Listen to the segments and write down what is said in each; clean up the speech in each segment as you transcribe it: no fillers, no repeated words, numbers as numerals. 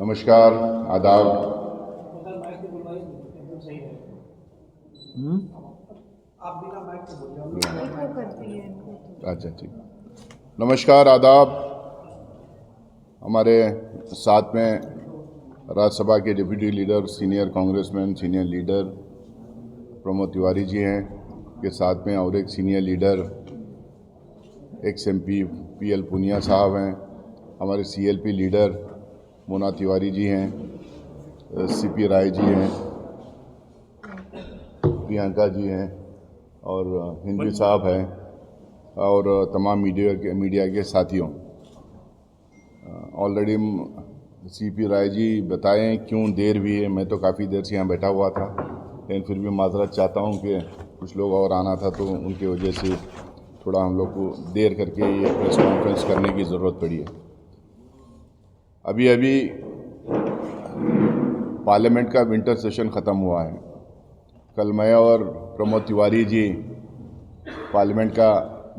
नमस्कार, आदाब। अच्छा, ठीक। नमस्कार, आदाब। हमारे साथ में राज्यसभा के deputy leader, senior Congressman, senior leader Pramod Tiwari ji हैं, के साथ में और एक senior leader ex MP PL Punia sahab हैं, हमारे CLP लीडर मोना तिवारी जी हैं, CP राय जी हैं, प्रियंका जी हैं और हिंदवी साहब हैं और तमाम मीडिया के साथियों। ऑलरेडी CP राय जी बताएं क्यों देर हुई है। मैं तो काफ़ी देर से यहाँ बैठा हुआ था, लेकिन फिर भी माजरत चाहता हूँ कि कुछ लोग और आना था, तो उनकी वजह से थोड़ा हम लोग को देर करके ये प्रेस कॉन्फ्रेंस करने की ज़रूरत पड़ी है। अभी पार्लियामेंट का विंटर सेशन ख़त्म हुआ है। कल मैं और प्रमोद तिवारी जी पार्लियामेंट का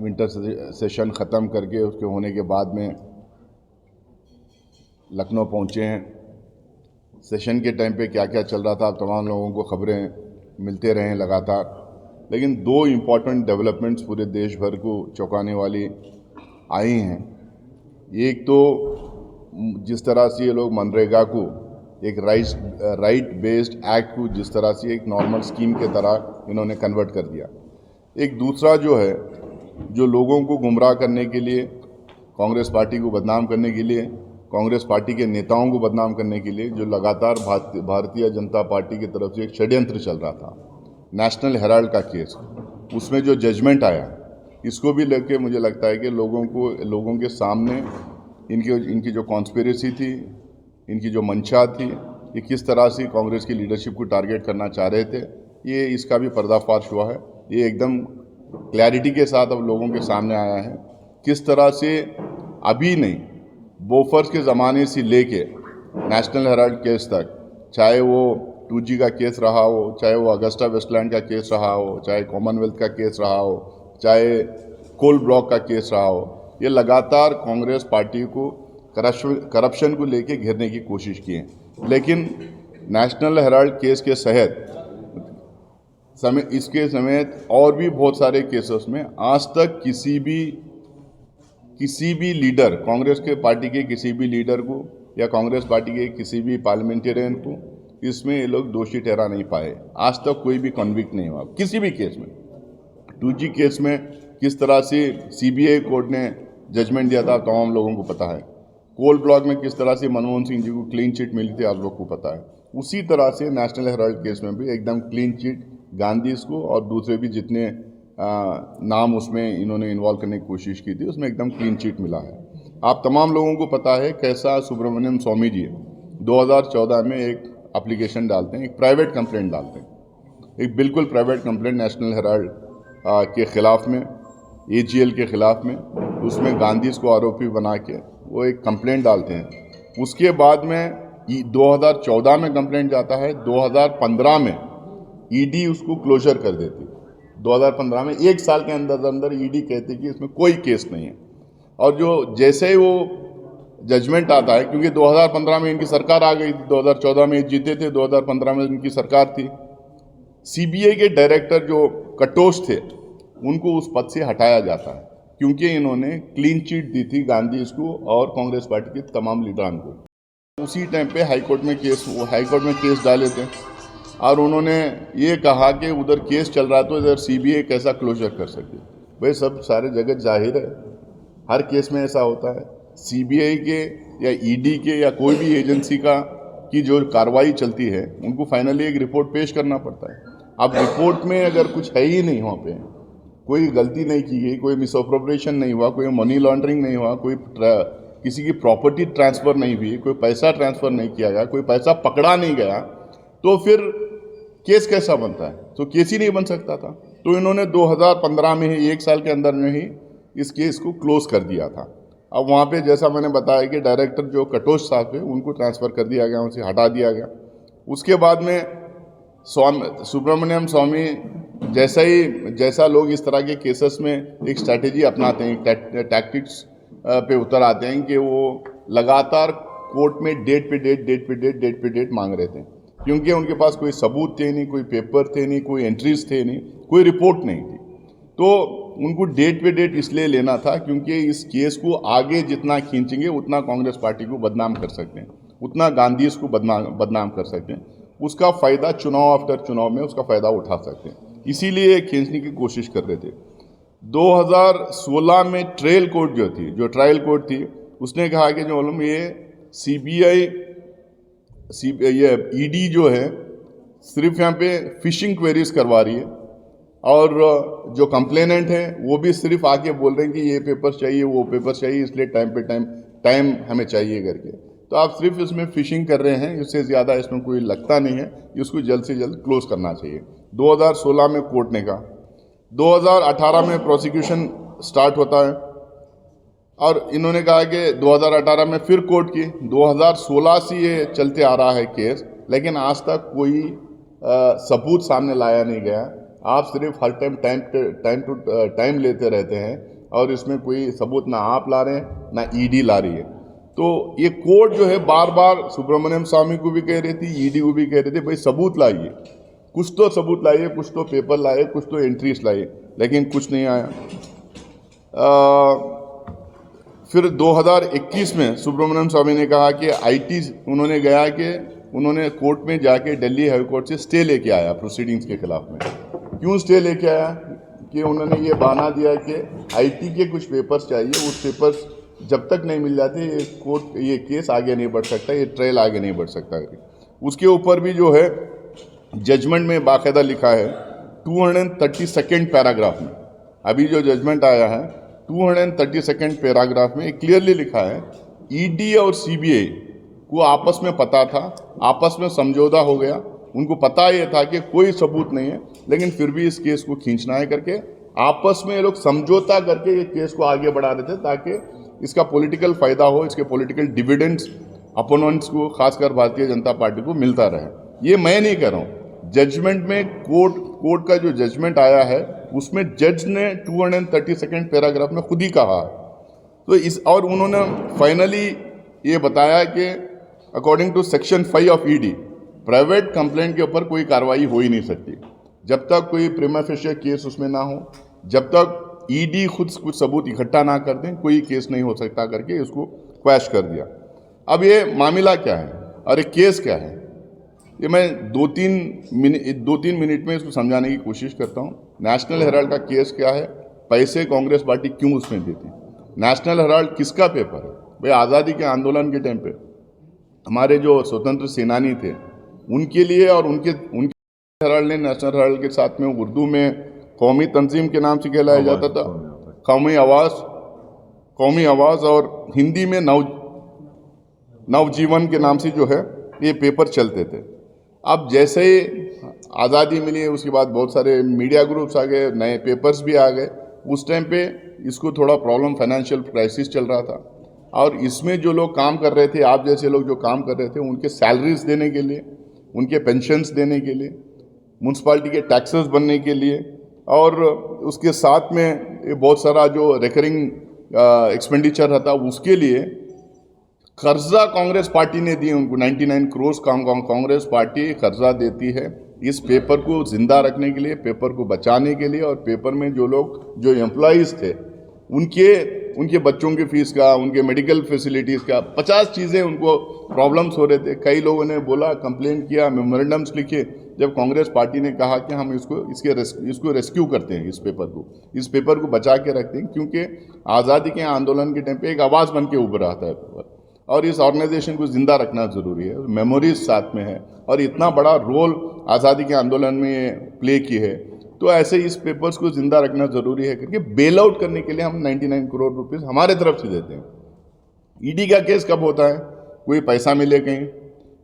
विंटर सेशन ख़त्म करके उसके होने के बाद में लखनऊ पहुंचे हैं। सेशन के टाइम पे क्या क्या चल रहा था, आप तमाम लोगों को खबरें मिलते रहे लगातार, लेकिन दो इम्पॉर्टेंट डेवलपमेंट्स पूरे देश भर को चौंकाने वाली आई हैं। एक तो जिस तरह से ये लोग मनरेगा को एक राइट बेस्ड एक्ट को जिस तरह से एक नॉर्मल स्कीम के तरह इन्होंने कन्वर्ट कर दिया। एक दूसरा जो है, जो लोगों को गुमराह करने के लिए, कांग्रेस पार्टी को बदनाम करने के लिए, कांग्रेस पार्टी के नेताओं को बदनाम करने के लिए जो लगातार भारतीय जनता पार्टी की तरफ से एक षड्यंत्र चल रहा था, नेशनल हेराल्ड का केस, उसमें जो जजमेंट आया, इसको भी लेके मुझे लगता है कि लोगों के सामने इनकी जो कॉन्स्पिरेसी थी, इनकी जो मंशा थी, ये किस तरह से कांग्रेस की लीडरशिप को टारगेट करना चाह रहे थे, ये इसका भी पर्दाफाश हुआ है। ये एकदम क्लैरिटी के साथ अब लोगों के सामने आया है किस तरह से अभी नहीं, बोफर्स के ज़माने से लेके नेशनल हेराल्ड केस तक, चाहे वो 2G का केस रहा हो, चाहे वो अगस्टा वेस्टलैंड का केस रहा हो, चाहे कॉमनवेल्थ का केस रहा हो, चाहे कोल ब्लॉक का केस रहा हो, ये लगातार कांग्रेस पार्टी को करप्शन को लेके घेरने की कोशिश की है। लेकिन नेशनल हेराल्ड केस के इसके समेत और भी बहुत सारे केसेस में आज तक किसी भी लीडर, कांग्रेस के पार्टी के किसी भी लीडर को या कांग्रेस पार्टी के किसी भी पार्लियामेंटेरियन को इसमें ये लोग दोषी ठहरा नहीं पाए। आज तक कोई भी कन्विक्ट नहीं हुआ किसी भी केस में। 2G केस में किस तरह से CBI कोर्ट ने जजमेंट दिया था, तमाम लोगों को पता है। कोल ब्लॉक में किस तरह से मनमोहन सिंह जी को क्लीन चिट मिली थी, आप लोग को पता है। उसी तरह से नेशनल हेराल्ड केस में भी एकदम क्लीन चिट गांधी को और दूसरे भी जितने नाम उसमें इन्होंने इन्वॉल्व करने की कोशिश की थी, उसमें एकदम क्लीन चिट मिला है। आप तमाम लोगों को पता है कैसा सुब्रमण्यम स्वामी जी 2014 में एक एप्लीकेशन डालते हैं, एक प्राइवेट कंप्लेंट डालते हैं, एक बिल्कुल प्राइवेट कंप्लेंट नेशनल हेराल्ड के ख़िलाफ़ में, AGL के ख़िलाफ़ में, उसमें गांधी को आरोपी बना के वो एक कंप्लेंट डालते हैं। उसके बाद में 2014 में कंप्लेंट जाता है, 2015 में ED उसको क्लोजर कर देती। 2015 में 1 साल के अंदर ED कहती कि इसमें कोई केस नहीं है। और जो जैसे ही वो जजमेंट आता है, क्योंकि 2015 में इनकी सरकार आ गई थी, 2014 में जीते थे, 2015 में इनकी सरकार थी, CBI के डायरेक्टर जो कटोच थे उनको उस पद से हटाया जाता है, क्योंकि इन्होंने क्लीन चिट दी थी गांधी को और कांग्रेस पार्टी के तमाम लीडरान को। उसी टाइम पे हाईकोर्ट में केस डाले थे और उन्होंने ये कहा कि उधर केस चल रहा तो इधर CBI कैसा क्लोजर कर सकती। भाई सब सारे जगत जाहिर है, हर केस में ऐसा होता है। CBI के या ED के या कोई भी एजेंसी की जो कार्रवाई चलती है, उनको फाइनली एक रिपोर्ट पेश करना पड़ता है। अब रिपोर्ट में अगर कुछ है ही नहीं, वहाँ पे कोई गलती नहीं की गई, कोई मिसअप्रोप्रिएशन नहीं हुआ, कोई मनी लॉन्ड्रिंग नहीं हुआ, कोई किसी की प्रॉपर्टी ट्रांसफ़र नहीं हुई, कोई पैसा ट्रांसफ़र नहीं किया गया, कोई पैसा पकड़ा नहीं गया, तो फिर केस कैसा बनता है? तो केस ही नहीं बन सकता था। तो इन्होंने 2015 में ही, 1 साल के अंदर में ही इस केस को क्लोज कर दिया था। अब वहाँ पे जैसा मैंने बताया कि डायरेक्टर जो कटोच साहब थे उनको ट्रांसफ़र कर दिया गया, उनसे हटा दिया गया। उसके बाद में सुब्रमण्यम स्वामी जैसा लोग इस तरह के केसेस में एक स्ट्रैटेजी अपनाते हैं, टैक्टिक्स पे उतर आते हैं कि वो लगातार कोर्ट में डेट पे डेट मांग रहे थे, क्योंकि उनके पास कोई सबूत थे नहीं, कोई पेपर थे नहीं, कोई एंट्रीज थे नहीं, कोई रिपोर्ट नहीं थी। तो उनको डेट पे डेट इसलिए लेना था क्योंकि इस केस को आगे जितना खींचेंगे उतना कांग्रेस पार्टी को बदनाम कर सकते हैं, उतना गांधीज को बदनाम कर सकते हैं। उसका फ़ायदा चुनाव आफ्टर चुनाव में उसका फ़ायदा उठा सकते हैं, इसीलिए खींचने की कोशिश कर रहे थे। 2016 में ट्रायल कोर्ट जो ट्रायल कोर्ट थी, उसने कहा कि जो ये सीबीआई ये ईडी जो है सिर्फ यहाँ पे फिशिंग क्वेरीज करवा रही है, और जो कंप्लेनेंट है वो भी सिर्फ आके बोल रहे हैं कि ये पेपर चाहिए, वो पेपर चाहिए, इसलिए टाइम हमें चाहिए करके। तो आप सिर्फ इसमें फिशिंग कर रहे हैं, इससे ज़्यादा इसमें कोई लगता नहीं है। इसको जल्द से जल्द क्लोज करना चाहिए। 2016 में कोर्ट ने कहा, 2018 में प्रोसिक्यूशन स्टार्ट होता है, और इन्होंने कहा कि 2018 में फिर कोर्ट की, 2016 से ये चलते आ रहा है केस, लेकिन आज तक कोई सबूत सामने लाया नहीं गया। आप सिर्फ हर टाइम लेते रहते हैं, और इसमें कोई सबूत ना आप ला रहे हैं ना ईडी ला रही है। तो ये कोर्ट जो है बार बार सुब्रमण्यम स्वामी को भी कह रही थी, ईडी को भी कह रहे थे, भाई सबूत लाइए, कुछ तो सबूत लाइए, कुछ तो पेपर लाइए, कुछ तो एंट्रीज लाइए, लेकिन कुछ नहीं आया। फिर 2021 में सुब्रमण्यम स्वामी ने कहा कि उन्होंने कोर्ट में जाके दिल्ली हाई कोर्ट से स्टे लेके आया प्रोसीडिंग्स के खिलाफ में। क्यों स्टे लेके आया? कि उन्होंने ये बहाना दिया कि आईटी के कुछ पेपर्स चाहिए, उस पेपर्स जब तक नहीं मिल जाते ये केस आगे नहीं बढ़ सकता, ये ट्रायल आगे नहीं बढ़ सकता। उसके ऊपर भी जो है जजमेंट में बाकायदा लिखा है 232nd पैराग्राफ में, अभी जो जजमेंट आया है 232nd पैराग्राफ में क्लियरली लिखा है ईडी और सीबीआई को आपस में पता था, आपस में समझौता हो गया, उनको पता ये था कि कोई सबूत नहीं है, लेकिन फिर भी इस केस को खींचना है करके आपस में ये लोग समझौता करके ये केस को आगे बढ़ा रहे थे, ताकि इसका पॉलिटिकल फ़ायदा हो, इसके पॉलिटिकल डिविडेंड्स अपोनेंट्स को, खासकर भारतीय जनता पार्टी को मिलता रहे। ये मैं नहीं कह रहा हूँ, जजमेंट में कोर्ट का जो जजमेंट आया है उसमें जज ने 232nd पैराग्राफ में खुद ही कहा। तो और उन्होंने फाइनली ये बताया कि according to section 5 of ED, private complaint के ऊपर कोई कार्रवाई हो ही नहीं सकती जब तक कोई प्रिमा फेशियल केस उसमें ना हो, जब तक ईडी खुद कुछ सबूत इकट्ठा ना कर दें, कोई केस नहीं हो सकता करके इसको क्वैश कर दिया। अब ये मामला क्या है और ये केस क्या है, ये मैं 2-3 मिनट में इसको समझाने की कोशिश करता हूँ। नेशनल हेराल्ड का केस क्या है, पैसे कांग्रेस पार्टी क्यों उसमें देती है। नेशनल हेराल्ड किसका पेपर है? भाई आज़ादी के आंदोलन के टाइम पे हमारे जो स्वतंत्र सेनानी थे उनके लिए, और उनके हेराल्ड ने नेशनल हेराल्ड के साथ में उर्दू में कौमी तंजीम के नाम से कहलाया जाता था, कौमी आवाज़, और हिंदी में नवजीवन के नाम से जो है ये पेपर चलते थे। अब जैसे ही आज़ादी मिली उसके बाद बहुत सारे मीडिया ग्रुप्स आ गए, नए पेपर्स भी आ गए। उस टाइम पे इसको थोड़ा प्रॉब्लम, फाइनेंशियल क्राइसिस चल रहा था, और इसमें जो लोग काम कर रहे थे, आप जैसे लोग जो काम कर रहे थे, उनके सैलरीज देने के लिए, उनके पेंशन्स देने के लिए, म्यूनसिपालिटी के टैक्सेस बनने के लिए, और उसके साथ में ये बहुत सारा जो रिकरिंग एक्सपेंडिचर रहता उसके लिए कर्जा कांग्रेस पार्टी ने दिए उनको 99 करोड़ कांग्रेस पार्टी कर्जा देती है इस पेपर को जिंदा रखने के लिए, पेपर को बचाने के लिए, और पेपर में जो एम्प्लॉइज़ थे उनके बच्चों की फीस का, उनके मेडिकल फैसिलिटीज़ का, 50 चीज़ें उनको प्रॉब्लम्स हो रहे थे। कई लोगों ने बोला, कंप्लेन किया, मेमोरेंडम्स लिखे। जब कांग्रेस पार्टी ने कहा कि हम इसको रेस्क्यू करते हैं, इस पेपर को बचा के रखते हैं, क्योंकि आज़ादी के आंदोलन के टाइम पे एक आवाज़ बन के उभर आता है पेपर, और इस ऑर्गेनाइजेशन को जिंदा रखना ज़रूरी है। मेमोरीज साथ में है, और इतना बड़ा रोल आज़ादी के आंदोलन में प्ले की है, तो ऐसे इस पेपर्स को जिंदा रखना ज़रूरी है करके बेल आउट करने के लिए हम 99 करोड़ रुपीज़ हमारे तरफ से देते हैं। ईडी का केस कब होता है? कोई पैसा मिले कहीं,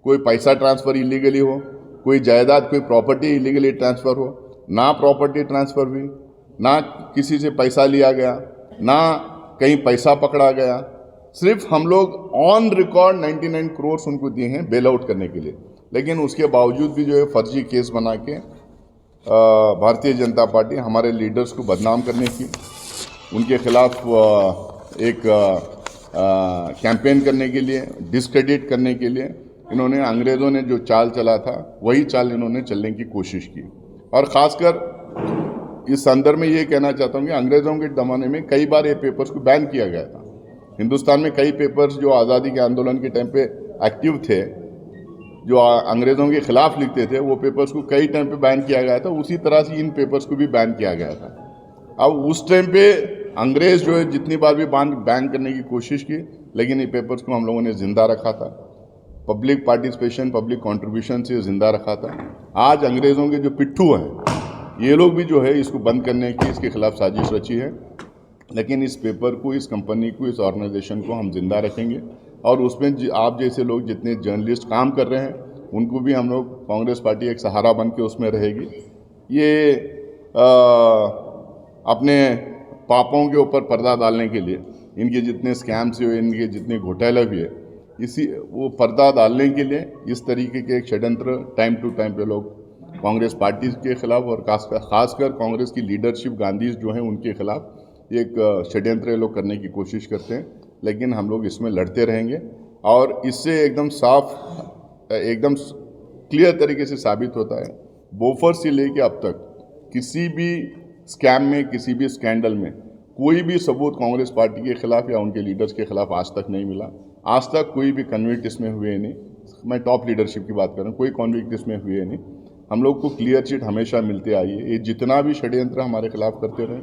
कोई पैसा ट्रांसफ़र इलीगली हो, कोई जायदाद, कोई प्रॉपर्टी इलीगली ट्रांसफ़र हो, ना प्रॉपर्टी ट्रांसफ़र हुई, ना किसी से पैसा लिया गया, ना कहीं पैसा पकड़ा गया, सिर्फ हम लोग ऑन रिकॉर्ड 99 करोड़ उनको दिए हैं बेल आउट करने के लिए। लेकिन उसके बावजूद भी जो है फर्जी केस बना के भारतीय जनता पार्टी हमारे लीडर्स को बदनाम करने की, उनके खिलाफ एक कैंपेन करने के लिए, डिस्क्रेडिट करने के लिए इन्होंने, अंग्रेज़ों ने जो चाल चला था वही चाल इन्होंने चलने की कोशिश की। और ख़ासकर इस संदर्भ में ये कहना चाहता हूँ कि अंग्रेज़ों के ज़माने में कई बार ये पेपर्स को बैन किया गया था। हिंदुस्तान में कई पेपर्स जो आज़ादी के आंदोलन के टाइम पे एक्टिव थे, जो अंग्रेज़ों के ख़िलाफ़ लिखते थे, वो पेपर्स को कई टाइम पे बैन किया गया था। उसी तरह से इन पेपर्स को भी बैन किया गया था। अब उस टाइम पे अंग्रेज़ जो है जितनी बार भी बैन करने की कोशिश की, लेकिन ये पेपर्स को हम लोगों ने ज़िंदा रखा था, पब्लिक पार्टिसिपेशन, पब्लिक कंट्रीब्यूशन से ज़िंदा रखा था। आज अंग्रेज़ों के जो पिट्ठू हैं, ये लोग भी जो है इसको बंद करने की, इसके खिलाफ साजिश रची है। लेकिन इस पेपर को, इस कंपनी को, इस ऑर्गेनाइजेशन को हम जिंदा रखेंगे और उसमें आप जैसे लोग जितने जर्नलिस्ट काम कर रहे हैं उनको भी हम लोग, कांग्रेस पार्टी एक सहारा बन के उसमें रहेगी। ये अपने पापों के ऊपर पर्दा डालने के लिए, इनके जितने स्कैम्स हुए, इनके जितने घोटाले हुए, इसी वो पर्दा डालने के लिए इस तरीके के एक षड्यंत्र टाइम टू टाइम पे लोग कांग्रेस पार्टी के खिलाफ और खासकर कांग्रेस की लीडरशिप, गांधी जो हैं उनके खिलाफ एक षड्यंत्र लोग करने की कोशिश करते हैं। लेकिन हम लोग इसमें लड़ते रहेंगे और इससे एकदम साफ, एकदम क्लियर तरीके से साबित होता है, बोफर से लेके अब तक किसी भी स्कैम में, किसी भी स्कैंडल में कोई भी सबूत कांग्रेस पार्टी के खिलाफ या उनके लीडर्स के खिलाफ आज तक नहीं मिला। आज तक कोई भी कन्विक्ट इसमें हुए नहीं। मैं टॉप लीडरशिप की बात कर रहा हूँ, कोई कन्विक्ट इसमें हुए नहीं। हम लोग को क्लियर चिट हमेशा मिलते आई है। ये जितना भी षड्यंत्र हमारे खिलाफ करते रहे,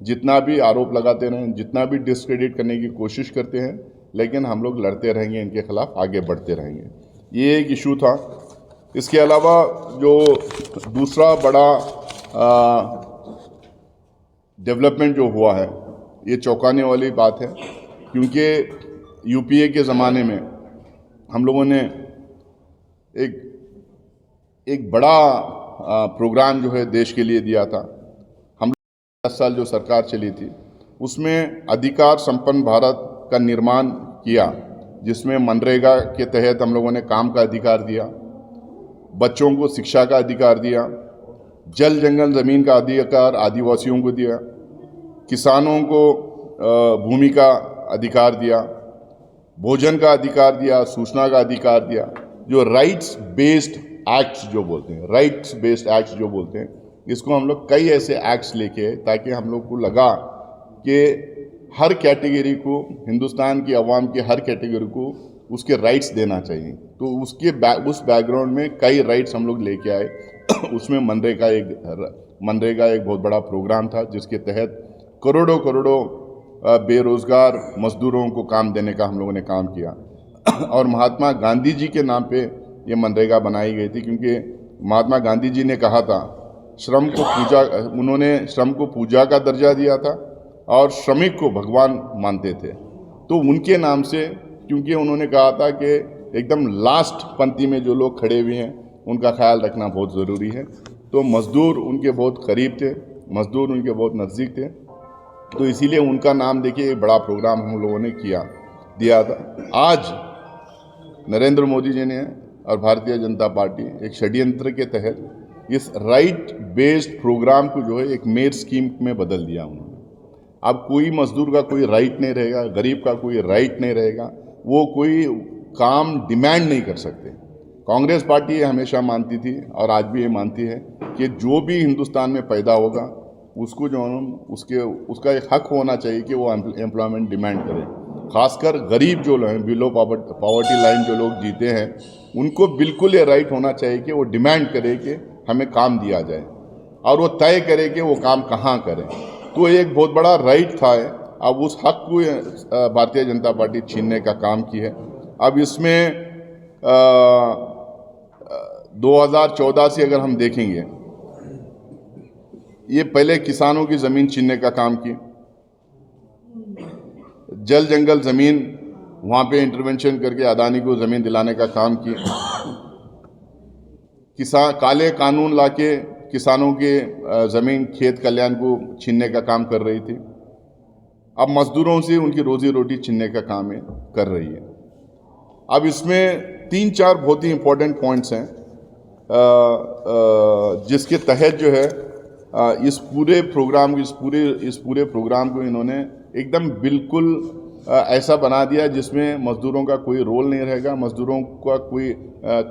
जितना भी आरोप लगाते रहें, जितना भी डिस्क्रेडिट करने की कोशिश करते हैं, लेकिन हम लोग लड़ते रहेंगे, इनके खिलाफ आगे बढ़ते रहेंगे। ये एक इशू था। इसके अलावा जो दूसरा बड़ा डेवलपमेंट जो हुआ है, ये चौंकाने वाली बात है, क्योंकि यूपीए के ज़माने में हम लोगों ने एक बड़ा प्रोग्राम जो है देश के लिए दिया था। हम 10 साल जो सरकार चली थी उसमें अधिकार संपन्न भारत का निर्माण किया, जिसमें मनरेगा के तहत हम लोगों ने काम का अधिकार दिया, बच्चों को शिक्षा का अधिकार दिया, जल जंगल ज़मीन का अधिकार आदिवासियों को दिया, किसानों को भूमि का अधिकार दिया, भोजन का अधिकार दिया, सूचना का अधिकार दिया। जो राइट्स बेस्ड एक्ट्स जो बोलते हैं, राइट्स बेस्ड एक्ट्स जो बोलते हैं, इसको हम लोग कई ऐसे एक्ट्स लेके, ताकि हम लोग को लगा कि हर कैटेगरी को, हिंदुस्तान की आवाम की हर कैटेगरी को उसके राइट्स देना चाहिए। तो उस बैकग्राउंड में कई राइट्स हम लोग लेके आए। उसमें मनरेगा एक बहुत बड़ा प्रोग्राम था, जिसके तहत करोड़ों बेरोज़गार मज़दूरों को काम देने का हम लोगों ने काम किया। और महात्मा गांधी जी के नाम पे ये मनरेगा बनाई गई थी, क्योंकि महात्मा गांधी जी ने कहा था श्रम को पूजा, उन्होंने श्रम को पूजा का दर्जा दिया था और श्रमिक को भगवान मानते थे। तो उनके नाम से, क्योंकि उन्होंने कहा था कि एकदम लास्ट पंक्ति में जो लोग खड़े हुए हैं उनका ख्याल रखना बहुत ज़रूरी है। तो मज़दूर उनके बहुत करीब थे, मज़दूर उनके बहुत नज़दीक थे। तो इसीलिए उनका नाम देखिए, एक बड़ा प्रोग्राम हम लोगों ने दिया था। आज नरेंद्र मोदी जी ने और भारतीय जनता पार्टी एक षड्यंत्र के तहत इस राइट बेस्ड प्रोग्राम को जो है एक मेयर स्कीम में बदल दिया उन्होंने। अब कोई मजदूर का कोई राइट नहीं रहेगा, गरीब का कोई राइट नहीं रहेगा, वो कोई काम डिमांड नहीं कर सकते। कांग्रेस पार्टी ये हमेशा मानती थी और आज भी ये मानती है कि जो भी हिंदुस्तान में पैदा होगा उसको जो उसका एक हक होना चाहिए कि वो एम्प्लॉयमेंट डिमांड करे। खासकर गरीब जो लोग हैं, बिलो पॉवर्टी लाइन जो लोग जीते हैं, उनको बिल्कुल ये राइट होना चाहिए कि वो डिमांड करे कि हमें काम दिया जाए और वो तय करे कि वो काम कहाँ करें। तो एक बहुत बड़ा राइट था। अब उस हक को भारतीय जनता पार्टी छीनने का काम की है। अब इसमें 2014 से अगर हम देखेंगे, ये पहले किसानों की ज़मीन छीनने का काम की, जल जंगल ज़मीन वहाँ पे इंटरवेंशन करके अदानी को ज़मीन दिलाने का काम की, काले कानून लाके किसानों के ज़मीन खेत कल्याण को छीनने का काम कर रही थी। अब मज़दूरों से उनकी रोज़ी रोटी छीनने का काम कर रही है। अब इसमें 3-4 बहुत ही इम्पोर्टेंट पॉइंट्स हैं जिसके तहत जो है इस पूरे प्रोग्राम को इन्होंने एकदम बिल्कुल ऐसा बना दिया जिसमें मजदूरों का कोई रोल नहीं रहेगा, मजदूरों का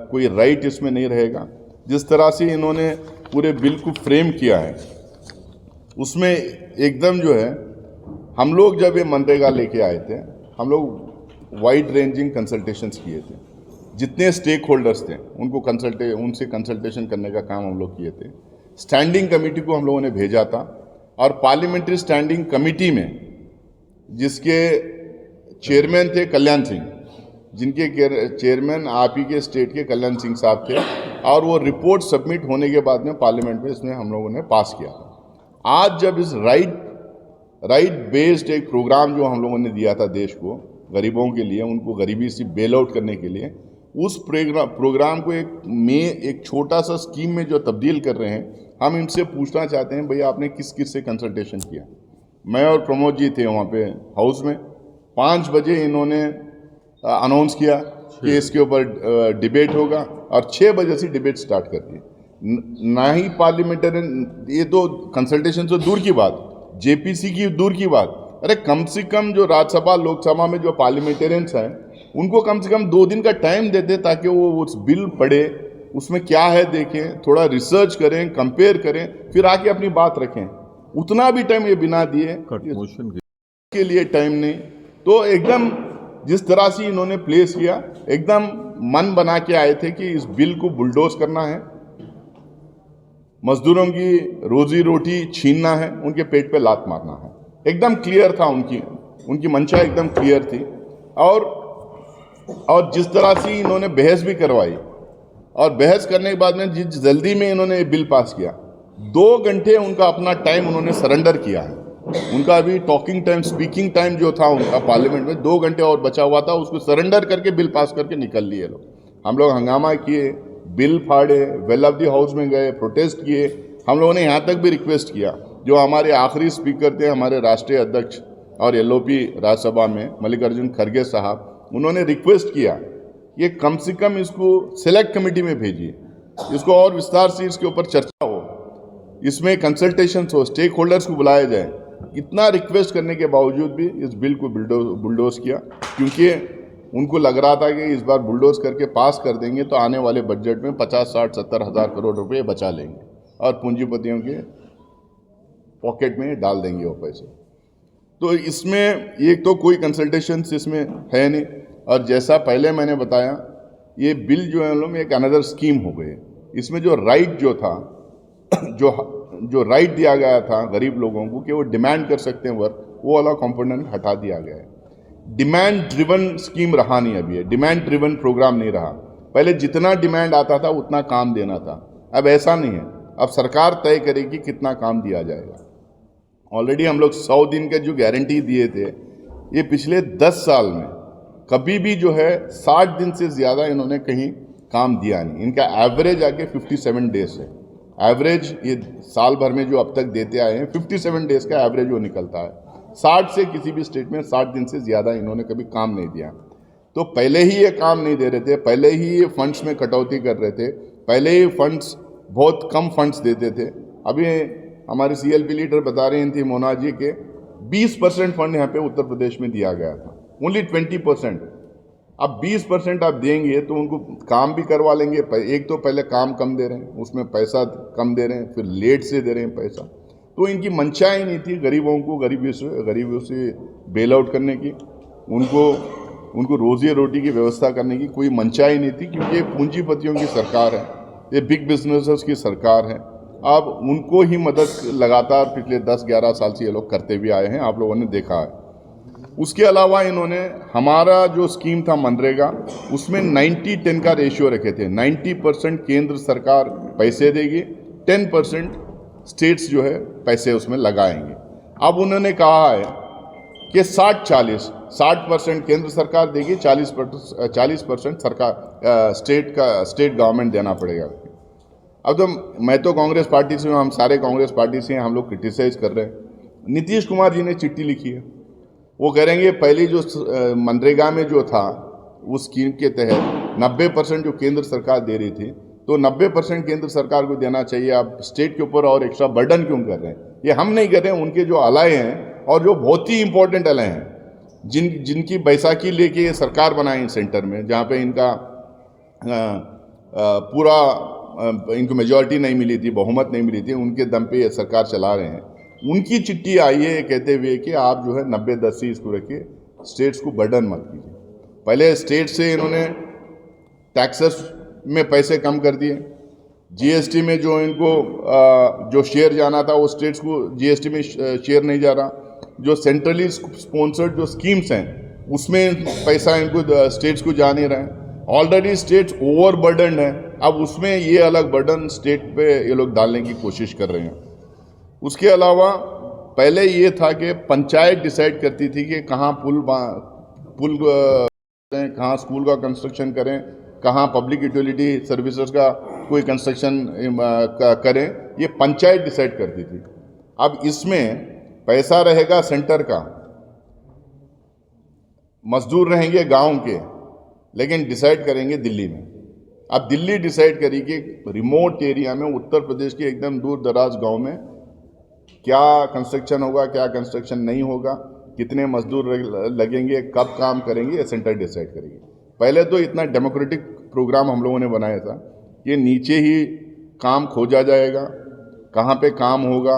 कोई राइट इसमें नहीं रहेगा। जिस तरह से इन्होंने पूरे बिल को फ्रेम किया है उसमें एकदम जो है, हम लोग जब ये मनरेगा लेके आए थे, हम लोग वाइड रेंजिंग कंसल्टेशंस किए थे, जितने स्टेक होल्डर्स थे उनसे कंसल्टेशन करने का काम हम लोग किए थे। स्टैंडिंग कमेटी को हम लोगों ने भेजा था और पार्लियामेंट्री स्टैंडिंग कमेटी में जिसके चेयरमैन थे कल्याण सिंह, जिनके चेयरमैन आप ही के स्टेट के कल्याण सिंह साहब थे, और वो रिपोर्ट सबमिट होने के बाद में पार्लियामेंट में इसमें हम लोगों ने पास किया था। आज जब इस राइट बेस्ड एक प्रोग्राम जो हम लोगों ने दिया था देश को, गरीबों के लिए, उनको गरीबी से बेल आउट करने के लिए, उस प्रोग्राम को एक छोटा सा स्कीम में जो तब्दील कर रहे हैं, हम इनसे पूछना चाहते हैं भैया आपने किस किस से कंसल्टेशन किया। मैं और प्रमोद जी थे वहाँ पे हाउस में, 5 बजे इन्होंने अनाउंस किया कि इसके ऊपर डिबेट होगा और 6 बजे से डिबेट स्टार्ट कर दी। ना ही पार्लियामेंटेरियन, ये तो कंसल्टेशन से दूर की बात, जेपीसी की दूर की बात, अरे कम से कम जो राज्यसभा लोकसभा में जो पार्लियामेंटेरियंस हैं उनको कम से कम 2 दिन का टाइम देते ताकि वो उस बिल पढ़े, उसमें क्या है देखें, थोड़ा रिसर्च करें, कंपेयर करें, फिर आके अपनी बात रखें। उतना भी टाइम ये बिना दिए के लिए टाइम नहीं। तो एकदम जिस तरह से इन्होंने प्लेस किया, एकदम मन बना के आए थे कि इस बिल को बुलडोज करना है, मजदूरों की रोजी रोटी छीनना है, उनके पेट पे लात मारना है। एकदम क्लियर था, उनकी मंशा एकदम क्लियर थी। और जिस तरह से इन्होंने बहस भी करवाई, और बहस करने के बाद में जिस जल्दी में इन्होंने बिल पास किया, 2 घंटे उनका अपना टाइम उन्होंने सरेंडर किया है। उनका अभी टॉकिंग टाइम, स्पीकिंग टाइम जो था उनका पार्लियामेंट में 2 घंटे और बचा हुआ था, उसको सरेंडर करके बिल पास करके निकल लिए लोग। हम लोग हंगामा किए, बिल फाड़े, वेल ऑफ द हाउस में गए, प्रोटेस्ट किए। हम लोगों ने यहाँ तक भी रिक्वेस्ट किया, जो हमारे आखिरी स्पीकर थे, हमारे राष्ट्रीय अध्यक्ष और एलओपी राज्यसभा में मल्लिकार्जुन खड़गे साहब, उन्होंने रिक्वेस्ट किया ये कम से कम इसको सेलेक्ट कमेटी में भेजिए, इसको और विस्तार से इसके ऊपर चर्चा हो, इसमें कंसल्टेशन हो, स्टेक होल्डर्स को बुलाया जाए। इतना रिक्वेस्ट करने के बावजूद भी इस बिल को बुलडोज किया, क्योंकि उनको लग रहा था कि इस बार बुलडोज करके पास कर देंगे तो आने वाले बजट में 50, 60, 70 हज़ार करोड़ रुपए बचा लेंगे और पूंजीपतियों के पॉकेट में डाल देंगे वो पैसे। तो इसमें एक तो कोई कंसल्टेशन इसमें है नहीं, और जैसा पहले मैंने बताया, ये बिल जो है लोग एक अनदर स्कीम हो गई। इसमें जो राइट जो था, जो राइट दिया गया था गरीब लोगों को कि वो डिमांड कर सकते हैं वर्क, वो वाला कंपोनेंट हटा दिया गया है। डिमांड ड्रिवन स्कीम रहा नहीं अभी, है डिमांड ड्रिवन प्रोग्राम नहीं रहा। पहले जितना डिमांड आता था उतना काम देना था, अब ऐसा नहीं है। अब सरकार तय करेगी कितना काम दिया जाएगा। ऑलरेडी हम लोग 100 दिन के जो गारंटी दिए थे, ये पिछले 10 साल में कभी भी जो है 60 दिन से ज़्यादा इन्होंने कहीं काम दिया नहीं। इनका एवरेज आके 57 डेज है। एवरेज ये साल भर में जो अब तक देते आए हैं 57 डेज का एवरेज वो निकलता है। 60 से किसी भी स्टेट में 60 दिन से ज़्यादा इन्होंने कभी काम नहीं दिया। तो पहले ही ये काम नहीं दे रहे थे, पहले ही ये फंड्स में कटौती कर रहे थे, पहले ही फंड्स बहुत कम फंड्स देते थे। अभी हमारे CLP लीडर बता रही थी मोना जी के 20% फंड यहाँ पे उत्तर प्रदेश में दिया गया था, ओनली 20%। अब 20% आप देंगे तो उनको काम भी करवा लेंगे। एक तो पहले काम कम दे रहे हैं, उसमें पैसा कम दे रहे हैं, फिर लेट से दे रहे हैं पैसा। तो इनकी मंशा ही नहीं थी गरीबों को गरीबी से बेल आउट करने की, उनको रोजी रोटी की व्यवस्था करने की कोई मंशा ही नहीं थी, क्योंकि ये पूंजीपतियों की सरकार है, ये बिग बिजनेसेस की सरकार है। अब उनको ही मदद लगातार पिछले 10-11 साल से ये लोग करते भी आए हैं, आप लोगों ने देखा है। उसके अलावा इन्होंने हमारा जो स्कीम था मनरेगा, उसमें 90-10 का रेशियो रखे थे। 90% केंद्र सरकार पैसे देगी, 10% स्टेट्स जो है पैसे उसमें लगाएंगे। अब उन्होंने कहा है कि 60% केंद्र सरकार देगी, 40% सरकार स्टेट गवर्नमेंट देना पड़ेगा। अब तो मैं तो कांग्रेस पार्टी से हूँ, हम सारे कांग्रेस पार्टी से हैं, हम लोग क्रिटिसाइज कर रहे हैं। नीतीश कुमार जी ने चिट्ठी लिखी है, वो करेंगे पहली जो मनरेगा में जो था उस स्कीम के तहत 90% जो केंद्र सरकार दे रही थी, तो 90% केंद्र सरकार को देना चाहिए। आप स्टेट के ऊपर और एक्स्ट्रा बर्डन क्यों कर रहे हैं? ये हम नहीं कर रहे हैं, उनके जो अलाय हैं और जो बहुत ही इंपॉर्टेंट अलाय हैं, जिनकी बैसाखी लेके ये सरकार बनाई सेंटर में, जहाँ पे इनका पूरा इनको मेजॉरिटी नहीं मिली थी, बहुमत नहीं मिली थी, उनके दम पे ये सरकार चला रहे हैं। उनकी चिट्ठी आई है कहते हुए कि आप जो है 90-10 ही इसको रखिए, स्टेट्स को बर्डन मत कीजिए। पहले स्टेट से इन्होंने टैक्सेस में पैसे कम कर दिए, जीएसटी में जो इनको जो शेयर जाना था वो स्टेट्स को जीएसटी में शेयर नहीं जा रहा, जो सेंट्रली स्पॉन्सर्ड जो स्कीम्स हैं उसमें पैसा इनको स्टेट्स को जा नहीं रहा है। ऑलरेडी स्टेट्स ओवर बर्डन है, अब उसमें ये अलग बर्डन स्टेट पे ये लोग डालने की कोशिश कर रहे हैं। उसके अलावा पहले ये था कि पंचायत डिसाइड करती थी कि कहाँ पुल करें, कहाँ स्कूल का कंस्ट्रक्शन करें, कहाँ पब्लिक यूटिलिटी सर्विसेज का कोई कंस्ट्रक्शन करें, ये पंचायत डिसाइड करती थी। अब इसमें पैसा रहेगा सेंटर का, मजदूर रहेंगे गांव के, लेकिन डिसाइड करेंगे दिल्ली में। अब दिल्ली डिसाइड करेगी रिमोट एरिया में, उत्तर प्रदेश के एकदम दूर दराज गांव में क्या कंस्ट्रक्शन होगा, क्या कंस्ट्रक्शन नहीं होगा, कितने मजदूर लगेंगे, कब काम करेंगे, ये सेंटर डिसाइड करेगी। पहले तो इतना डेमोक्रेटिक प्रोग्राम हम लोगों ने बनाया था कि नीचे ही काम खोजा जाएगा, कहाँ पे काम होगा,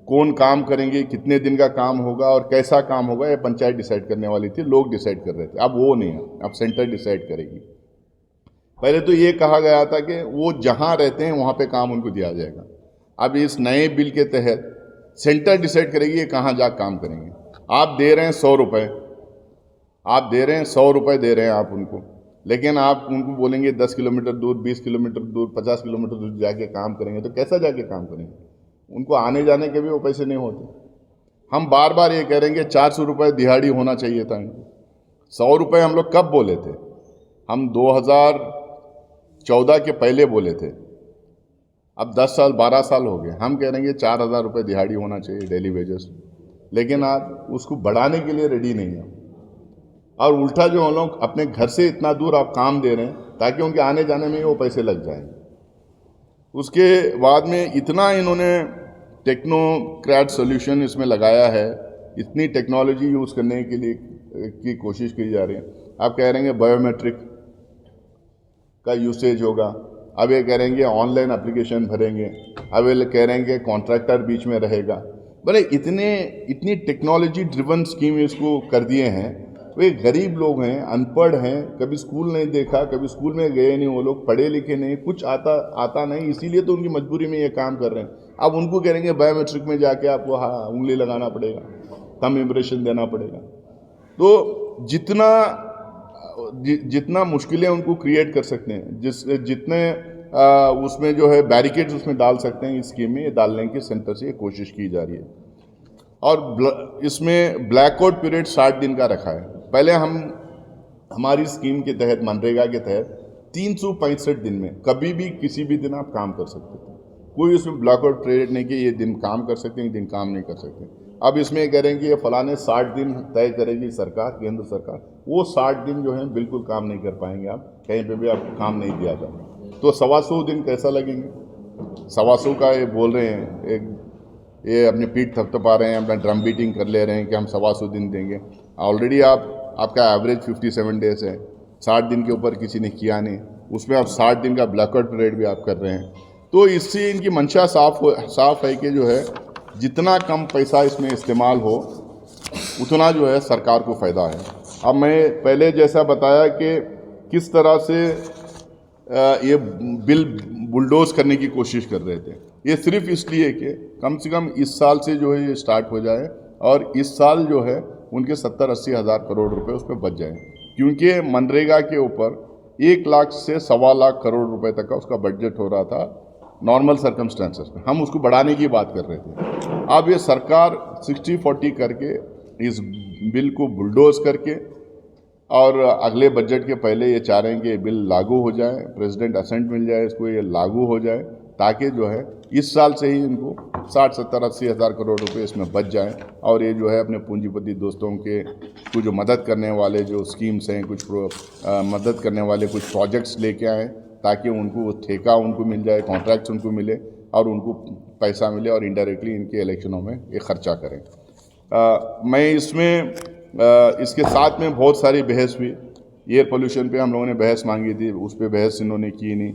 कौन काम करेंगे, कितने दिन का काम होगा और कैसा काम होगा, ये पंचायत डिसाइड करने वाली थी, लोग डिसाइड कर रहे थे। अब वो नहीं है, अब सेंटर डिसाइड करेगी। पहले तो ये कहा गया था कि वो जहाँ रहते हैं वहाँ पे काम उनको दिया जाएगा। अब इस नए बिल के तहत सेंटर डिसाइड करेगी ये कहाँ जा काम करेंगे। आप दे रहे हैं 100 रुपये, आप दे रहे हैं 100 रुपये दे रहे हैं आप उनको, लेकिन आप उनको बोलेंगे 10 किलोमीटर दूर, 20 किलोमीटर दूर, 50 किलोमीटर दूर जाके काम करेंगे, तो कैसा जाके काम करेंगे? उनको आने जाने के भी वो पैसे नहीं होते। हम बार बार ये कह रहे हैं कि 400 रुपये दिहाड़ी होना चाहिए था इनको। 100 रुपये हम लोग कब बोले थे? हम 2014 के पहले बोले थे। अब 10 साल 12 साल हो गए, हम कह रहे हैं कि 4000 रुपये दिहाड़ी होना चाहिए डेली वेजेस, लेकिन आप उसको बढ़ाने के लिए रेडी नहीं है। और उल्टा जो हम लोग अपने घर से इतना दूर आप काम दे रहे हैं ताकि उनके आने जाने में वो पैसे लग जाएं। उसके बाद में इतना इन्होंने टेक्नोक्रेट सॉल्यूशन इसमें लगाया है, इतनी टेक्नोलॉजी यूज़ करने के लिए की कोशिश की जा रही है। आप कह रहे हैं बायोमेट्रिक का यूसेज होगा, अब ये कह रहे हैं ऑनलाइन एप्लीकेशन भरेंगे, अब ये कह रहे हैं कि कॉन्ट्रैक्टर बीच में रहेगा। बोले इतनी टेक्नोलॉजी ड्रिवन स्कीम इसको कर दिए हैं। वे गरीब लोग हैं, अनपढ़ हैं, कभी स्कूल नहीं देखा, कभी स्कूल में गए नहीं, वो लोग पढ़े लिखे नहीं, कुछ आता नहीं, इसीलिए तो उनकी मजबूरी में ये काम कर रहे हैं। अब उनको कह रहे हैं बायोमेट्रिक में जाके आपको उंगली लगाना पड़ेगा, थंब इम्प्रेशन देना पड़ेगा। तो जितना मुश्किलें उनको क्रिएट कर सकते हैं, जितने उसमें जो है बैरिकेड्स उसमें डाल सकते हैं, इस स्कीम में ये डालने की सेंटर से ये कोशिश की जा रही है। और इसमें ब्लैकआउट पीरियड 60 दिन का रखा है। पहले हमारी स्कीम के तहत, मनरेगा के तहत 365 दिन में कभी भी किसी भी दिन आप काम कर सकते थे। कोई उसमें ब्लैकआउट पीरियड नहीं कि ये दिन काम कर सकते हैं, ये दिन काम नहीं कर सकते। अब इसमें कह रहे हैं कि ये फलाने 60 दिन तय करेगी सरकार, केंद्र सरकार। वो 60 दिन जो है बिल्कुल काम नहीं कर पाएंगे, आप कहीं पे भी आपको काम नहीं दिया जाएगा। तो 125 दिन कैसा लगेंगे? 125 का ये बोल रहे हैं, ये अपनी पीठ थपथपा रहे हैं, अपना ड्रम बीटिंग कर ले रहे हैं कि हम 125 दिन देंगे। ऑलरेडी आपका एवरेज 57 डेज है, 60 दिन के ऊपर किसी ने किया नहीं, उसमें आप 60 दिन का ब्लैकआउट पीरियड भी आप कर रहे हैं। तो इससे इनकी मंशा साफ है कि जो है जितना कम पैसा इसमें इस्तेमाल हो उतना जो है सरकार को फ़ायदा है। अब मैं पहले जैसा बताया कि किस तरह से ये बिल बुलडोज करने की कोशिश कर रहे थे, ये सिर्फ इसलिए कि कम से कम इस साल से जो है ये स्टार्ट हो जाए और इस साल जो है उनके 70-80 हज़ार करोड़ रुपए उस पर बच जाए। क्योंकि मनरेगा के ऊपर 1 लाख से 1.25 लाख करोड़ रुपए तक का उसका बजट हो रहा था नॉर्मल सर्कमस्टेंसेस में, हम उसको बढ़ाने की बात कर रहे थे। अब ये सरकार 60-40 करके इस बिल को बुलडोज करके और अगले बजट के पहले ये चाह रहे हैं कि ये बिल लागू हो जाए, प्रेसिडेंट असेंट मिल जाए इसको, ये लागू हो जाए, ताकि जो है इस साल से ही इनको 60-70-80 हज़ार करोड़ रुपए इसमें बच जाएं और ये जो है अपने पूंजीपति दोस्तों के कुछ जो मदद करने वाले जो स्कीम्स हैं, कुछ मदद करने वाले कुछ प्रोजेक्ट्स लेके आएँ, ताकि उनको ठेका उनको मिल जाए, कॉन्ट्रैक्ट्स उनको मिले और उनको पैसा मिले और इनडायरेक्टली इनके इलेक्शनों में ये खर्चा करें। मैं इसमें इसके साथ में बहुत सारी बहस हुई। एयर पोल्यूशन पे हम लोगों ने बहस मांगी थी, उस पर बहस इन्होंने की नहीं।